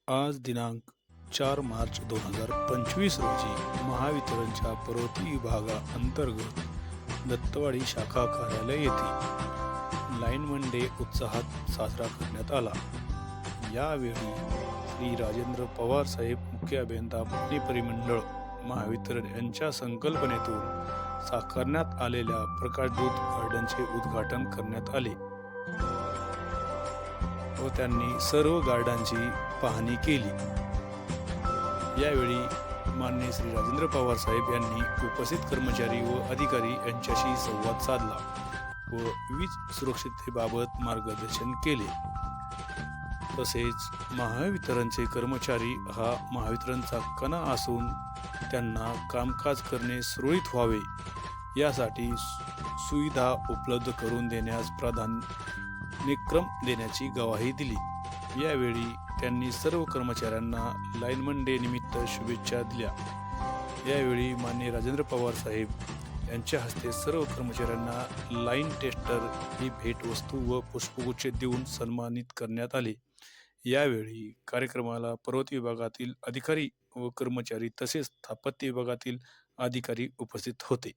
आज दिनांक 4 मार्च 2025 रोजी महावितरणच्या पर्वती विभागाअंतर्गत दत्तवाडी शाखा कार्यालय येथे लाईनमन डे उत्साहात साजरा करण्यात आला। यावेळी श्री राजेंद्र पवार साहेब, मुख्य अभियंता पुणे परिमंडळ महावितरण यांच्या संकल्पनेतून साकारण्यात आलेल्या प्रकाशदूत गार्डनचे उद्घाटन करण्यात आले व त्यांनी सर्व गार्डनची पाहणी केली। यावेळी माननीय श्री राजेंद्र पवार साहेब यांनी उपस्थित कर्मचारी व अधिकारी यांच्याशी संवाद साधला व वीज सुरक्षिततेबाबत मार्गदर्शन केले। तसेच महावितरणचे कर्मचारी हा महावितरणचा कणा असून त्यांना कामकाज करणे सुरळीत व्हावे यासाठी सुविधा उपलब्ध करून देण्यास प्राधान्यक्रम देण्याची ग्वाही दिली। यावेळी त्यांनी सर्व कर्मचाऱ्यांना लाईनमन डे निमित्त शुभेच्छा दिल्या। यावेळी माननीय राजेंद्र पवार साहेब यांच्या हस्ते सर्व कर्मचाऱ्यांना लाईन टेस्टर ही भेटवस्तू व पुष्पगुच्छ देऊन सन्मानित करण्यात आले। यावेळी कार्यक्रमाला पर्वती विभागातील अधिकारी व कर्मचारी तसेच स्थापत्य विभागातील अधिकारी उपस्थित होते।